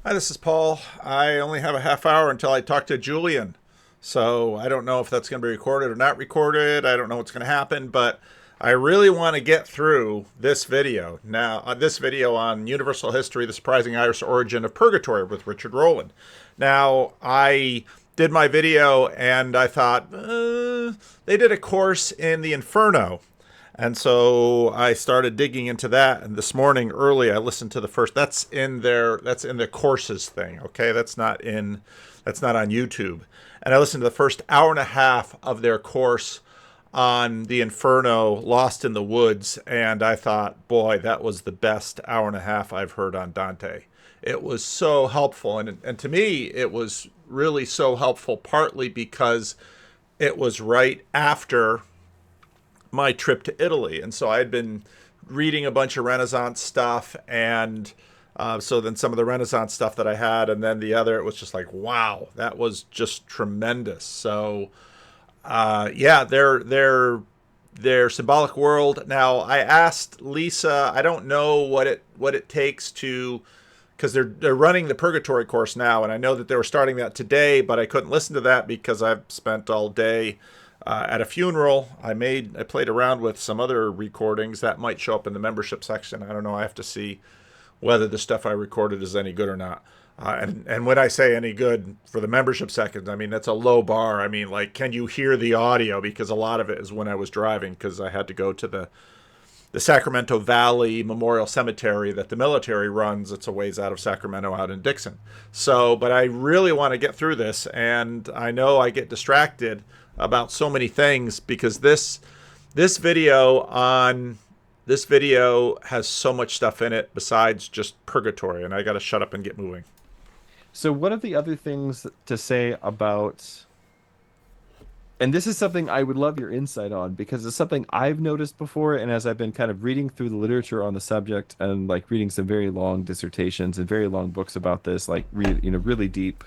Hi, this is Paul. I only have a half hour until I talk to Julian. So I don't know if that's going to be recorded or not recorded. I don't know what's going to happen, but I really want to get through this video. Now, this video on Universal History, the Surprising Irish Origin of Purgatory with Richard Rohlin. Now, I did my video and I thought, they did a course in the Inferno. And so I started digging into that. And this morning early, I listened to the first. That's in the courses thing. Okay, that's not on YouTube. And I listened to the first hour and a half of their course on the Inferno, Lost in the Woods, and I thought, boy, that was the best hour and a half I've heard on Dante. It was so helpful, and to me, it was really so helpful. Partly because it was right after my trip to Italy. And so I had been reading a bunch of Renaissance stuff, and so then some of the Renaissance stuff that I had, and then the other, it was just like, wow, that was just tremendous. So, yeah, their symbolic world. Now, I asked Lisa, I don't know what it takes to, because they're running the Purgatory course now, and I know that they were starting that today, but I couldn't listen to that because I've spent all day at a funeral. I played around with some other recordings that might show up in the membership section. I don't know. I have to see whether the stuff I recorded is any good or not. And when I say any good for the membership section, I mean that's a low bar. I mean, like, can you hear the audio? Because a lot of it is when I was driving, because I had to go to the Sacramento Valley Memorial Cemetery that the military runs. It's a ways out of Sacramento, out in Dixon. So, but I really want to get through this, and I know I get distracted about so many things because this video has so much stuff in it besides just purgatory, and I got to shut up and get moving. So one of the other things to say about, and this is something I would love your insight on because it's something I've noticed before, and as I've been kind of reading through the literature on the subject and like reading some very long dissertations and very long books about this, like really deep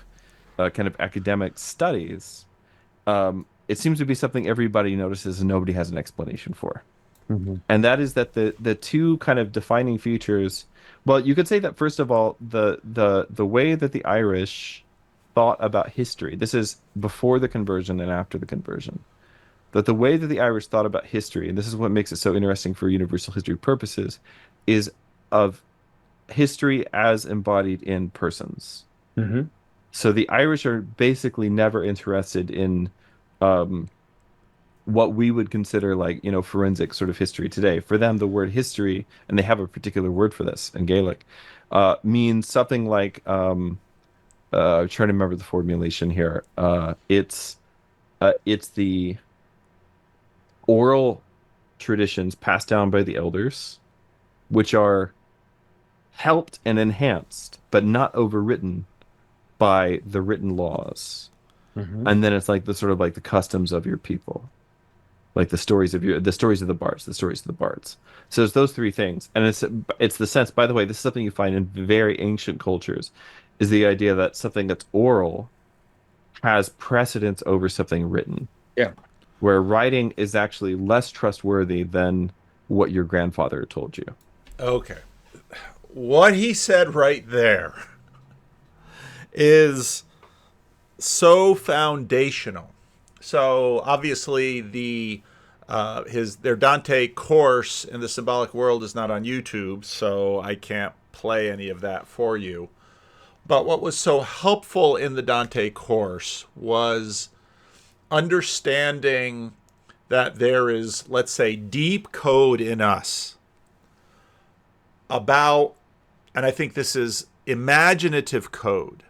kind of academic studies, it seems to be something everybody notices and nobody has an explanation for. Hmm. And that is that the two kind of defining features, well, you could say that first of all, the way that the Irish thought about history, this is before the conversion and after the conversion, that the way that the Irish thought about history, and this is what makes it so interesting for universal history purposes, is of history as embodied in persons. Hmm. So the Irish are basically never interested in um, what we would consider like, forensic sort of history today. For them, the word history, and they have a particular word for this in Gaelic, means something like, I'm trying to remember the formulation here. It's the oral traditions passed down by the elders, which are helped and enhanced, but not overwritten by the written laws. Hmm. And then it's like the sort of like the customs of your people, like the stories of the bards, the stories of the bards. So there's those three things, and it's the sense. By the way, this is something you find in very ancient cultures, is the idea that something that's oral has precedence over something written, Yeah. where writing is actually less trustworthy than what your grandfather told you. Okay. What he said right there is so foundational. So obviously their Dante course in the symbolic world is not on YouTube, so I can't play any of that for you. But what was so helpful in the Dante course was understanding that there is, let's say, deep code in us about, and I think this is imaginative code,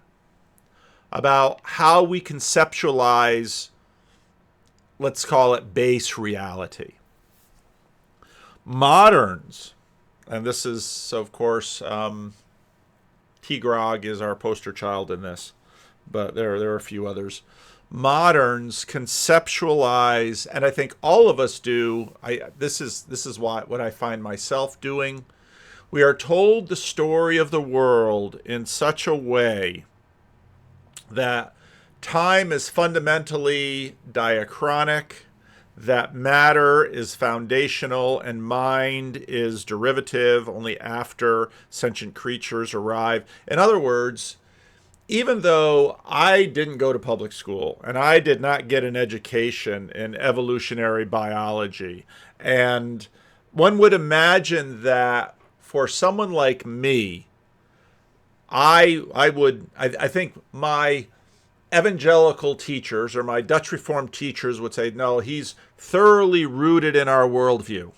about how we conceptualize, let's call it base reality. Moderns, and this is, so of course, T. Grog is our poster child in this, but there are a few others. Moderns conceptualize, and I think all of us do. This is what I find myself doing. We are told the story of the world in such a way that time is fundamentally diachronic, that matter is foundational and mind is derivative only after sentient creatures arrive. In other words, even though I didn't go to public school and I did not get an education in evolutionary biology, and one would imagine that for someone like me, I think my evangelical teachers or my Dutch Reformed teachers would say, no, he's thoroughly rooted in our worldview.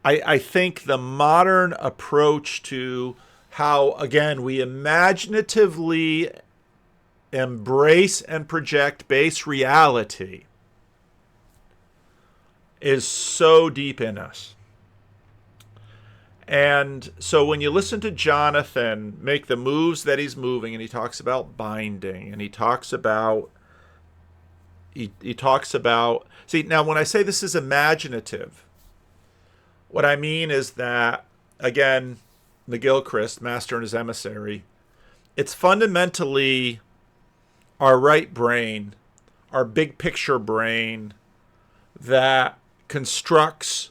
I think the modern approach to how, again, we imaginatively embrace and project base reality is so deep in us. And so when you listen to Jonathan make the moves that he's moving, and he talks about binding, and he talks about see, now when I say this is imaginative, what I mean is that, again, McGilchrist, Master and His Emissary, it's fundamentally our right brain, our big picture brain, that constructs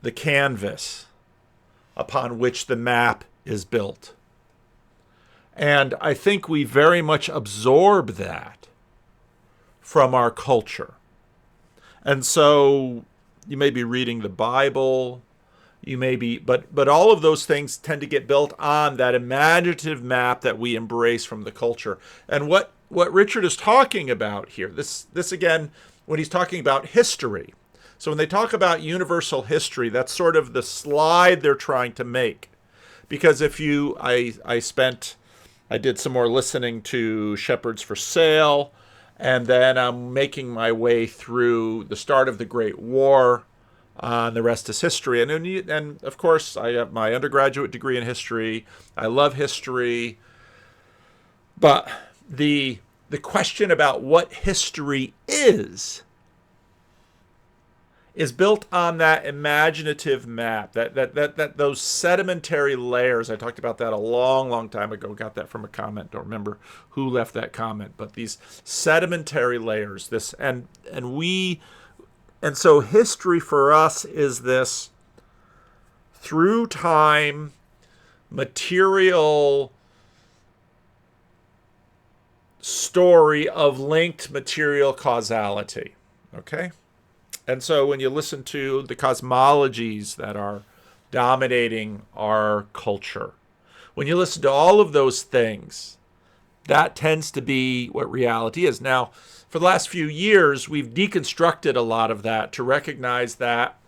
the canvas upon which the map is built. And I think we very much absorb that from our culture. And so you may be reading the Bible, you may be, but all of those things tend to get built on that imaginative map that we embrace from the culture. And what Richard is talking about here, this again, when he's talking about history. So when they talk about universal history, that's sort of the slide they're trying to make. Because if you, I did some more listening to Shepherds for Sale, and then I'm making my way through the start of the Great War, and the rest is history. And of course, I have my undergraduate degree in history. I love history. But the question about what history is built on that imaginative map, that those sedimentary layers. I talked about that a long time ago. Got that from a comment. Don't remember who left that comment, but these sedimentary layers. And so history for us is this through time material story of linked material causality. Okay? And so when you listen to the cosmologies that are dominating our culture, when you listen to all of those things, that tends to be what reality is. Now, for the last few years, we've deconstructed a lot of that to recognize that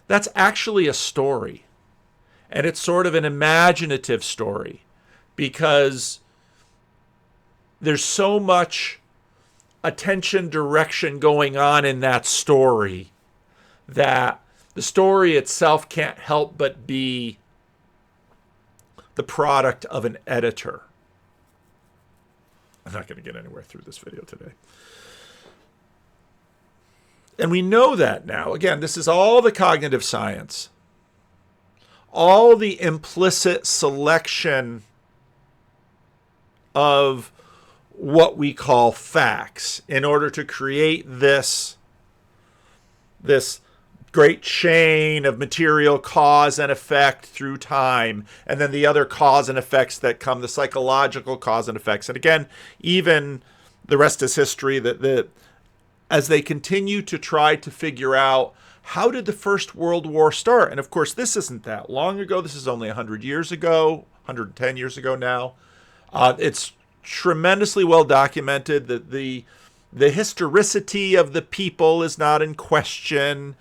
that's actually a story. And it's sort of an imaginative story because there's so much attention direction going on in that story that the story itself can't help but be the product of an editor. I'm not going to get anywhere through this video today. And we know that now. Again, this is all the cognitive science. All the implicit selection of what we call facts in order to create this great chain of material cause and effect through time, and then the other cause and effects that come, the psychological cause and effects. And again, even the rest is history, that as they continue to try to figure out how did the First World War start? And of course, this isn't that long ago. This is only 100 years ago, 110 years ago now. It's tremendously well documented that the historicity of the people is not in question.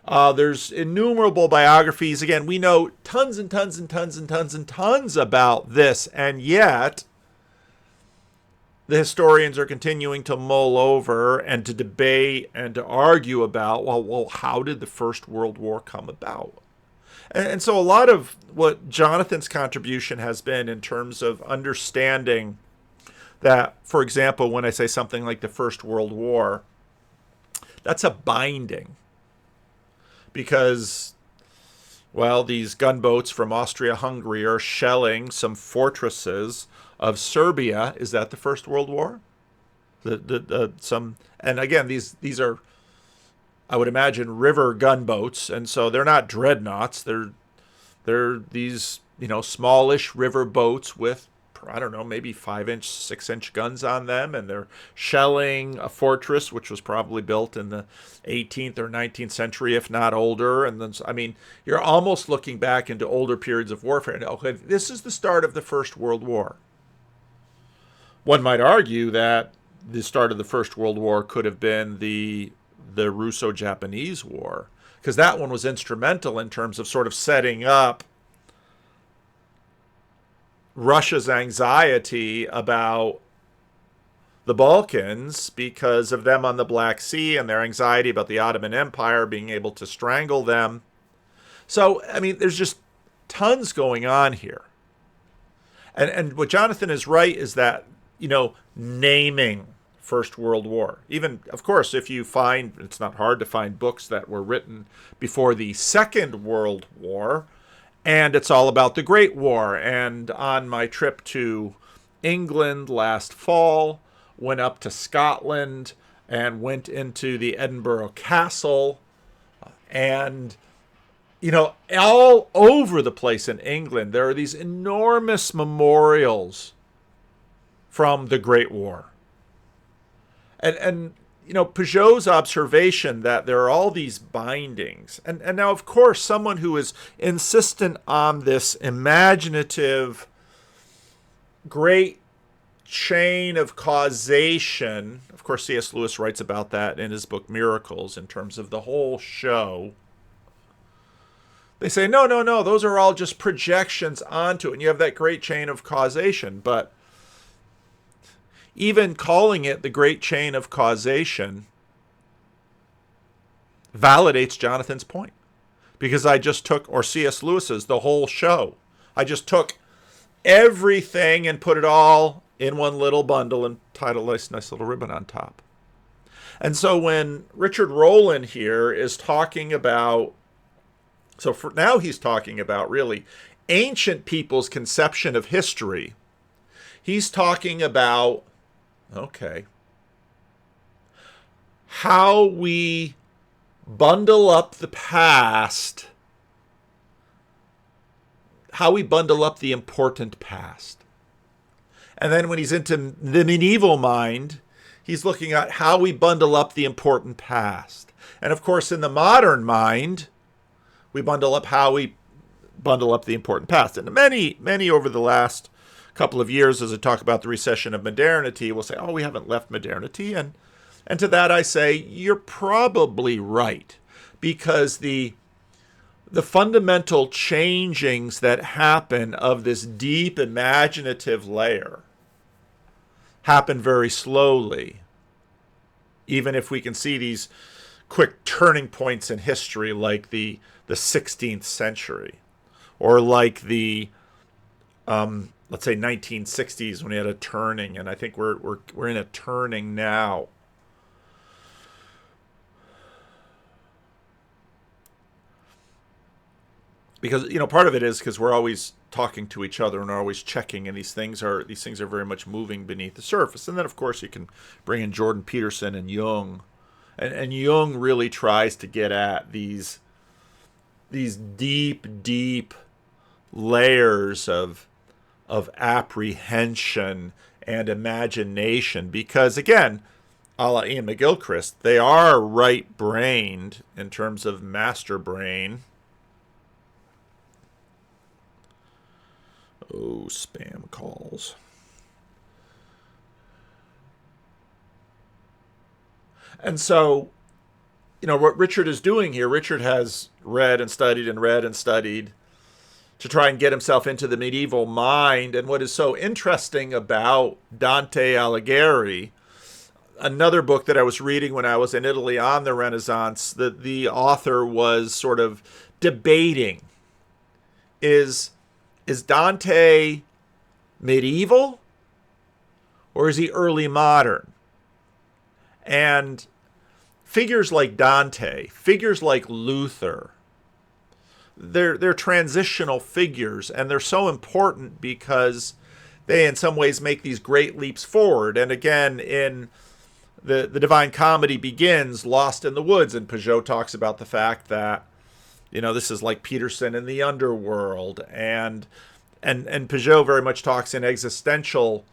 There's innumerable biographies. Again, we know tons and tons and tons and tons and tons about this, and yet the historians are continuing to mull over and to debate and to argue about, well, how did the First World War come about? And so a lot of what Jonathan's contribution has been in terms of understanding that, for example, when I say something like the First World War, that's a binding. Because, well, these gunboats from Austria-Hungary are shelling some fortresses of Serbia. Is that the First World War? Some, and again, these are, I would imagine, river gunboats, and so they're not dreadnoughts. They're these, smallish river boats with, I don't know, maybe 5-inch, 6-inch guns on them, and they're shelling a fortress which was probably built in the 18th or 19th century, if not older. And then, I mean, you're almost looking back into older periods of warfare. And okay, this is the start of the First World War. One might argue that the start of the First World War could have been the Russo-Japanese War, because that one was instrumental in terms of sort of setting up Russia's anxiety about the Balkans because of them on the Black Sea and their anxiety about the Ottoman Empire being able to strangle them. So, I mean, there's just tons going on here. And what Jonathan is right is that, naming First World War. Even, of course, if you find, it's not hard to find books that were written before the Second World War, and it's all about the Great War. And on my trip to England last fall, went up to Scotland and went into the Edinburgh Castle. And, all over the place in England, there are these enormous memorials from the Great War. And Pageau's observation that there are all these bindings. And now, of course, someone who is insistent on this imaginative, great chain of causation. Of course, C.S. Lewis writes about that in his book Miracles in terms of the whole show. They say, no, those are all just projections onto it. And you have that great chain of causation. But even calling it the great chain of causation validates Jonathan's point. Because I just took, or C.S. Lewis's, the whole show. I just took everything and put it all in one little bundle and tied a nice little ribbon on top. And so when Richard Rohlin here is talking about, so for now he's talking about really ancient people's conception of history. He's talking about, okay, how we bundle up the past, how we bundle up the important past. And then when he's into the medieval mind, he's looking at how we bundle up the important past. And of course, in the modern mind, we bundle up how we bundle up the important past. And many over the last couple of years, as I talk about the recession of modernity, will say, oh, we haven't left modernity. And to that I say, you're probably right, because the fundamental changings that happen of this deep imaginative layer happen very slowly, even if we can see these quick turning points in history like the 16th century, or like the let's say 1960s when we had a turning, and I think we're in a turning now. Because part of it is because we're always talking to each other and we're always checking, and these things are very much moving beneath the surface. And then of course you can bring in Jordan Peterson and Jung, and Jung really tries to get at these deep layers of apprehension and imagination, because again, a la Ian McGilchrist, they are right-brained in terms of master brain. Oh, spam calls. And so, what Richard is doing here, Richard has read and studied to try and get himself into the medieval mind. And what is so interesting about Dante Alighieri, another book that I was reading when I was in Italy on the Renaissance, that the author was sort of debating, is Dante medieval or is he early modern? And figures like Dante, figures like Luther, they're transitional figures, and they're so important because they in some ways make these great leaps forward. And again, in the Divine Comedy begins lost in the woods, and Pageau talks about the fact that, you know, this is like Peterson in the underworld, and Pageau very much talks in existential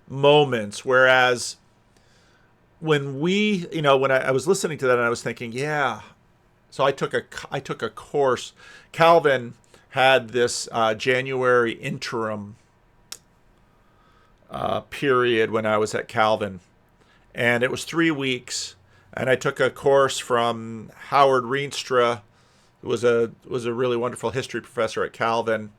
moments, whereas when we, you know, when I was listening to that, and I was thinking, yeah. So I took a course. Calvin had this January interim period when I was at Calvin, and it was 3 weeks. And I took a course from Howard Rienstra, who was a really wonderful history professor at Calvin,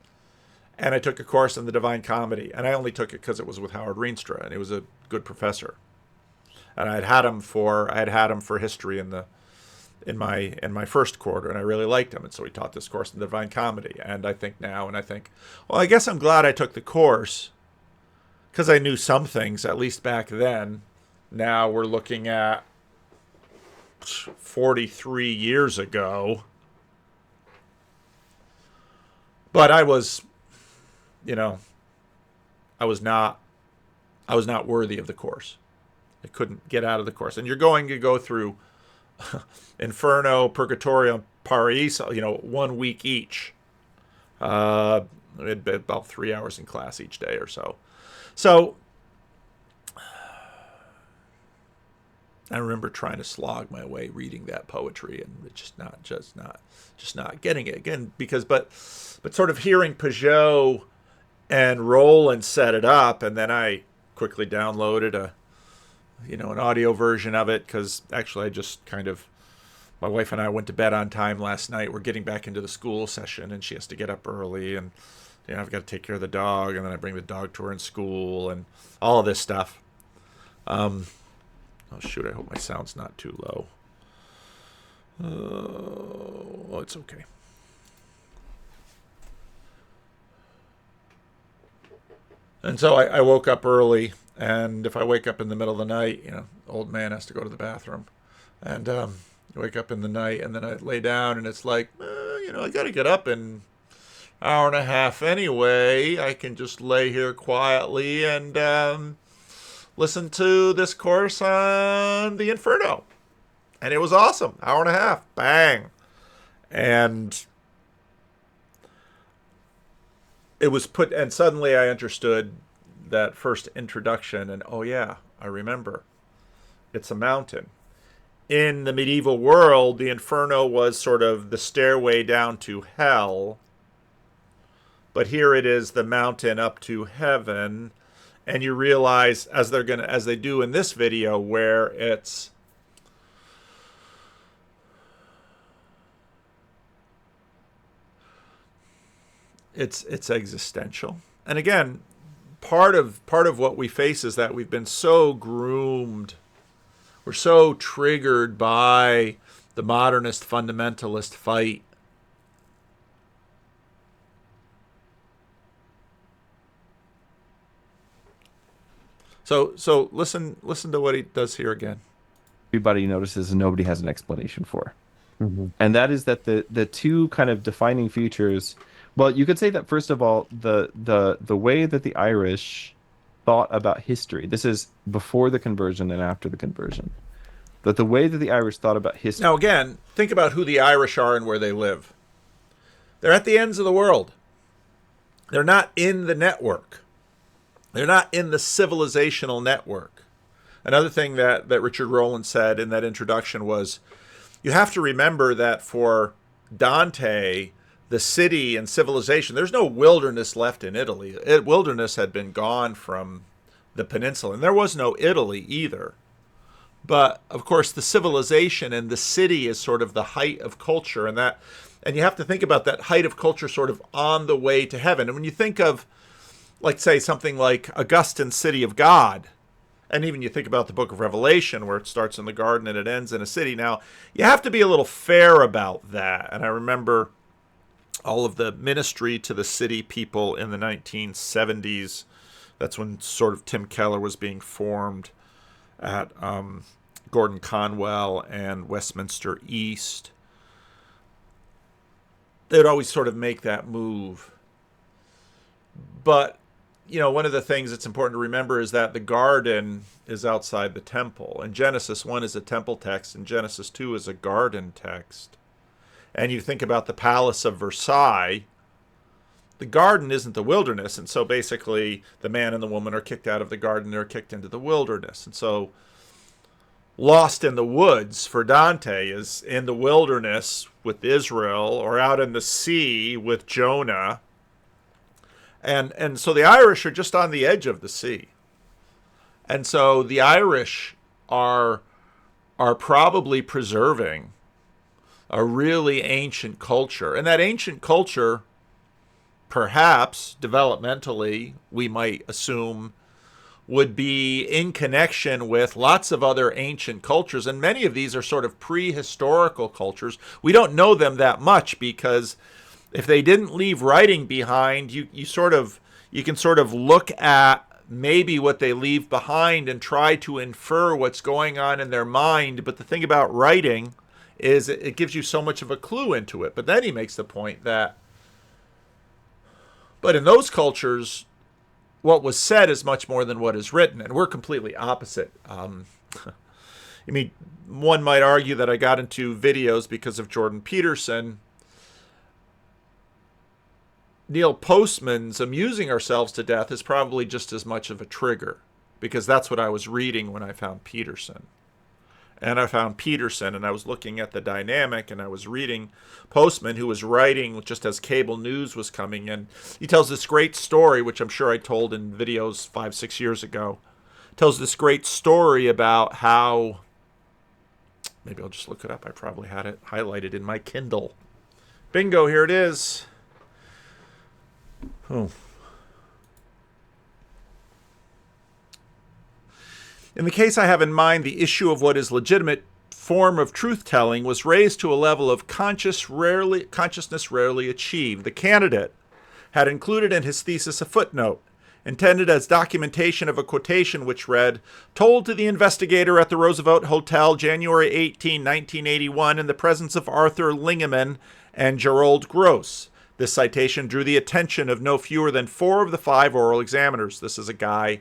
and I took a course in the Divine Comedy. And I only took it because it was with Howard Rienstra, and he was a good professor. And I had him for history in my first quarter, and I really liked him, and so he taught this course in the Divine Comedy. And I think, well, I guess I'm glad I took the course, because I knew some things, at least back then. Now we're looking at 43 years ago. But I was, you know, I was not worthy of the course. I couldn't get out of the course. And you're going to go through Inferno, Purgatorio, Paraiso, you know, 1 week each. It'd be about 3 hours in class each day or so. So I remember trying to slog my way reading that poetry, and just not getting it again, but sort of hearing Pageau and Rohlin set it up, and then I quickly downloaded an audio version of it, because actually I just my wife and I went to bed on time last night. We're getting back into the school session, and she has to get up early, and I've got to take care of the dog, and then I bring the dog to her in school, and all of this stuff. Oh shoot, I hope my sound's not too low. Well, it's okay. And so I woke up early, and if I wake up in the middle of the night, old man has to go to the bathroom. And wake up in the night, and then I lay down, and it's like, I got to get up in an hour and a half anyway. I can just lay here quietly and listen to this course on the Inferno. And it was awesome. Hour and a half. Bang. And it was and suddenly I understood that first introduction, and oh yeah, I remember. It's a mountain. In the medieval world, the Inferno was sort of the stairway down to hell. But here it is, the mountain up to heaven. And you realize, as they do in this video, where it's existential. And again, part of what we face is that we've been so groomed, we're so triggered by the modernist fundamentalist fight. So listen to what he does here again. Everybody notices and nobody has an explanation for. Mm-hmm. And that is that the two kind of defining features. Well, you could say that first of all, the way that the Irish thought about history. This is before the conversion and after the conversion. That the way that the Irish thought about history. Now again, think about who the Irish are and where they live. They're at the ends of the world. They're not in the network. They're not in the civilizational network. Another thing that Richard Rohlin said in that introduction was, you have to remember that for Dante, the city and civilization, there's no wilderness left in Italy. Wilderness had been gone from the peninsula, and there was no Italy either. But of course, the civilization and the city is sort of the height of culture, and you have to think about that height of culture sort of on the way to heaven. And when you think of, like, say, something like Augustine's City of God, and even you think about the book of Revelation, where it starts in the garden and it ends in a city. Now, you have to be a little fair about that. And I remember all of the ministry to the city people in the 1970s. That's when sort of Tim Keller was being formed at Gordon Conwell and Westminster East. They would always sort of make that move. But one of the things that's important to remember is that the garden is outside the temple. And Genesis 1 is a temple text, and Genesis 2 is a garden text. And you think about the palace of Versailles, the garden isn't the wilderness. And so basically, the man and the woman are kicked out of the garden, they're kicked into the wilderness. And so, Lost in the Woods for Dante is in the wilderness with Israel, or out in the sea with Jonah. And so the Irish are just on the edge of the sea. And so the Irish are probably preserving a really ancient culture. And that ancient culture, perhaps developmentally, we might assume, would be in connection with lots of other ancient cultures. And many of these are sort of prehistorical cultures. We don't know them that much because if they didn't leave writing behind, you can sort of look at maybe what they leave behind and try to infer what's going on in their mind. But the thing about writing is it gives you so much of a clue into it. But then he makes the point that, but in those cultures, what was said is much more than what is written, and we're completely opposite. One might argue that I got into videos because of Jordan Peterson. Neil Postman's amusing ourselves to death is probably just as much of a trigger, because that's what I was reading when I found Peterson. And I found Peterson, and I was looking at the dynamic, and I was reading Postman, who was writing just as cable news was coming in. He tells this great story, which I'm sure I told in videos 5-6 years ago. Tells this great story about how, maybe I'll just look it up. I probably had it highlighted in my Kindle. Bingo, here it is. Oh. In the case I have in mind, the issue of what is legitimate form of truth-telling was raised to a level of consciousness rarely achieved. The candidate had included in his thesis a footnote, intended as documentation of a quotation which read, "Told to the investigator at the Roosevelt Hotel, January 18, 1981, in the presence of Arthur Lingaman and Gerald Gross." This citation drew the attention of no fewer than 4 of the 5 oral examiners. This is a guy...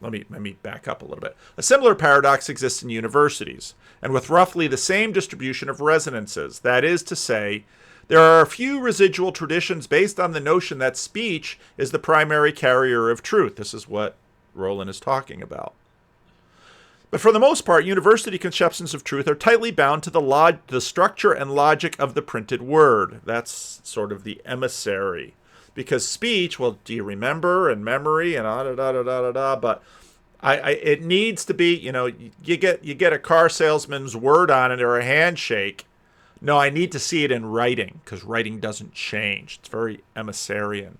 Let me back up a little bit. A similar paradox exists in universities, and with roughly the same distribution of resonances. That is to say, there are a few residual traditions based on the notion that speech is the primary carrier of truth. This is what Rohlin is talking about. But for the most part, university conceptions of truth are tightly bound to the structure and logic of the printed word. That's sort of the emissary. Because speech, well, do you remember, and memory, and but it needs to be, you get a car salesman's word on it or a handshake. No, I need to see it in writing, because writing doesn't change. It's very emissarian.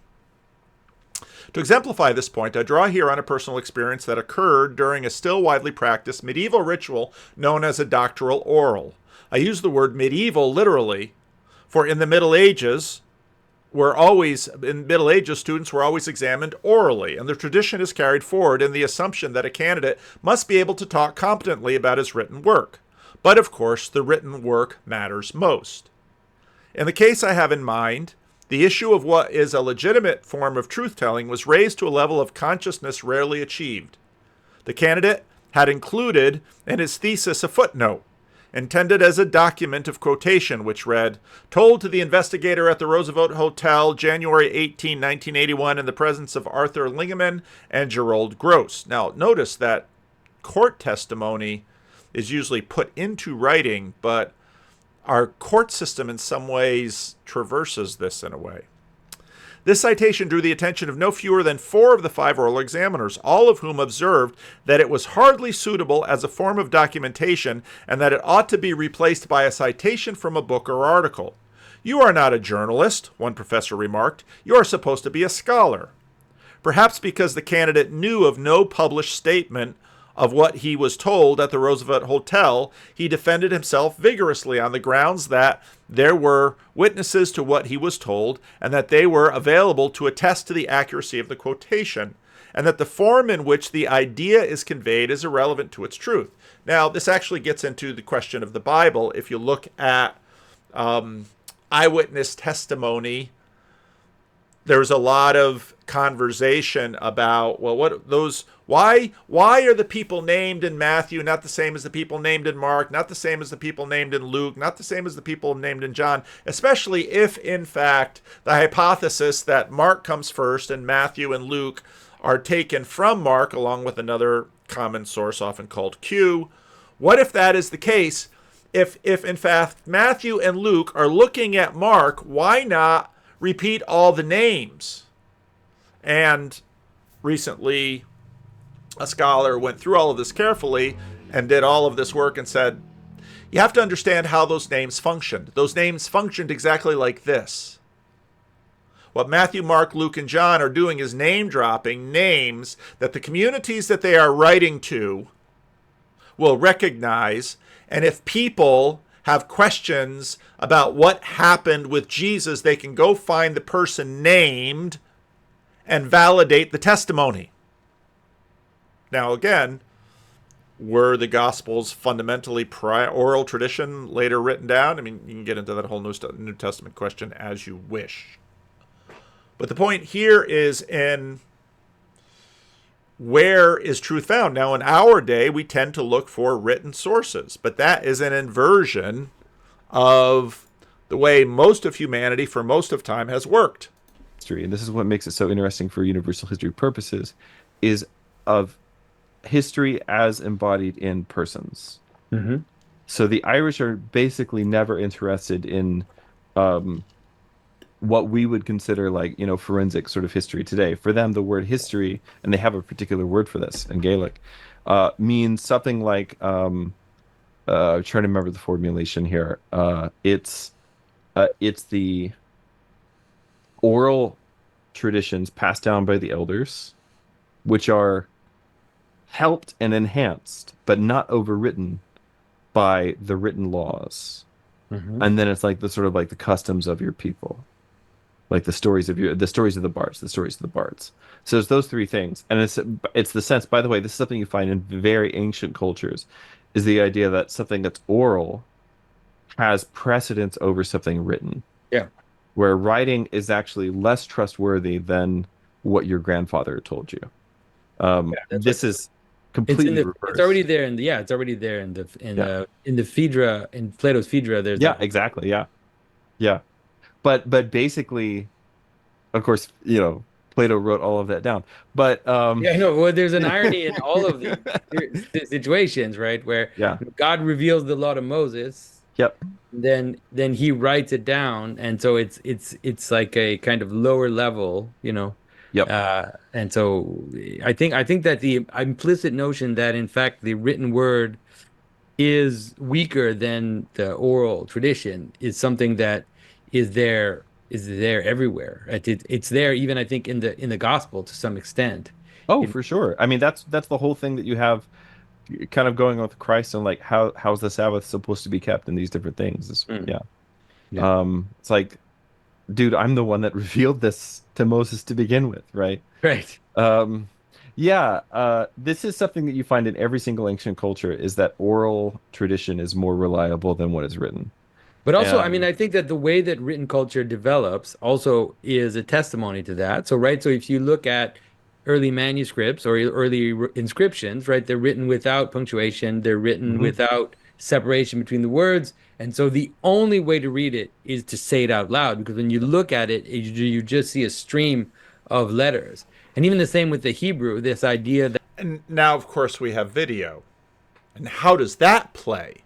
To exemplify this point, I draw here on a personal experience that occurred during a still widely practiced medieval ritual known as a doctoral oral. I use the word medieval literally, for in the Middle Ages, students were always examined orally, and the tradition is carried forward in the assumption that a candidate must be able to talk competently about his written work. But of course, the written work matters most. In the case I have in mind, the issue of what is a legitimate form of truth-telling was raised to a level of consciousness rarely achieved. The candidate had included in his thesis a footnote, intended as a document of quotation, which read, "Told to the investigator at the Roosevelt Hotel, January 18, 1981, in the presence of Arthur Lingaman and Gerald Gross." Now, notice that court testimony is usually put into writing, but our court system in some ways traverses this in a way. This citation drew the attention of no fewer than 4 of the 5 oral examiners, all of whom observed that it was hardly suitable as a form of documentation and that it ought to be replaced by a citation from a book or article. "You are not a journalist," one professor remarked. "You are supposed to be a scholar." Perhaps because the candidate knew of no published statement of what he was told at the Roosevelt Hotel, he defended himself vigorously on the grounds that there were witnesses to what he was told and that they were available to attest to the accuracy of the quotation, and that the form in which the idea is conveyed is irrelevant to its truth. Now, this actually gets into the question of the Bible. If you look at eyewitness testimony, there's a lot of conversation about, well, what those, why are the people named in Matthew not the same as the people named in Mark, not the same as the people named in Luke, not the same as the people named in John, especially if in fact the hypothesis that Mark comes first and Matthew and Luke are taken from Mark along with another common source often called Q. What if that is the case? If in fact Matthew and Luke are looking at Mark, why not repeat all the names? And recently, a scholar went through all of this carefully and did all of this work and said, you have to understand how those names functioned. Those names functioned exactly like this. What Matthew, Mark, Luke, and John are doing is name dropping names that the communities that they are writing to will recognize. And if people have questions about what happened with Jesus, they can go find the person named and validate the testimony. Now, again, were the Gospels fundamentally oral tradition later written down? I mean, you can get into that whole New Testament question as you wish. But the point here is in where is truth found? Now, in our day, we tend to look for written sources, but that is an inversion of the way most of humanity for most of time has worked. And this is what makes it so interesting for universal history purposes, is of history as embodied in persons. Mm-hmm. So the Irish are basically never interested in what we would consider like, forensic sort of history today. For them, the word history, and they have a particular word for this in Gaelic, means something like, I'm trying to remember the formulation here. It's the oral traditions passed down by the elders, which are helped and enhanced, but not overwritten by the written laws. Mm-hmm. And then it's like the sort of like the customs of your people, like the stories of the stories of the bards. So there's those three things, and it's the sense. By the way, this is something you find in very ancient cultures, is the idea that something that's oral has precedence over something written. Yeah. Where writing is actually less trustworthy than what your grandfather told you. This is completely reversed. It's already there, and it's already there in the Phaedra, in Plato's Phaedra. There's exactly, yeah. But basically, of course, Plato wrote all of that down. But I know. Well, there's an irony in all of these situations, right? Where God reveals the law to Moses. Yep. Then he writes it down, and so it's like a kind of lower level, Yep. And so I think that the implicit notion that in fact the written word is weaker than the oral tradition is something that is there everywhere. It's there even, I think, in the gospel to some extent. Oh, for sure. I mean, that's the whole thing that you have kind of going on with Christ, and like how's the Sabbath supposed to be kept in these different things. It's like, dude, I'm the one that revealed this to Moses to begin with, right? Right. This is something that you find in every single ancient culture, is that oral tradition is more reliable than what is written. But also, I mean, I think that the way that written culture develops also is a testimony to that. So if you look at early manuscripts or early inscriptions, right, they're written without punctuation, they're written without separation between the words. And so the only way to read it is to say it out loud, because when you look at it, you just see a stream of letters. And even the same with the Hebrew, this idea that... And now, of course, we have video. And how does that play?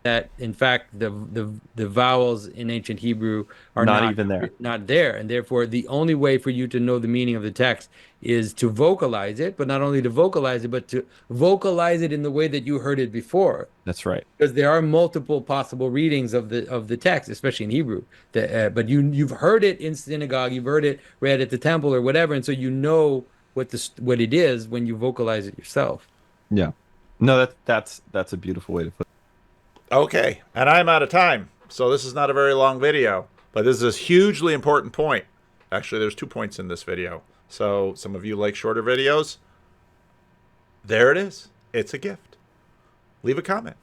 That in fact the vowels in ancient Hebrew are not even there. Not there, and therefore the only way for you to know the meaning of the text is to vocalize it, but not only to vocalize it, but to vocalize it in the way that you heard it before. That's right. Because there are multiple possible readings of the text, especially in Hebrew. But you've heard it in synagogue, you've heard it read at the temple or whatever, and so you know what it is when you vocalize it yourself. Yeah. No, that's a beautiful way to put it. Okay, and I'm out of time, so this is not a very long video, but this is a hugely important point. Actually, there's 2 points in this video, so some of you like shorter videos. There it is. It's a gift. Leave a comment.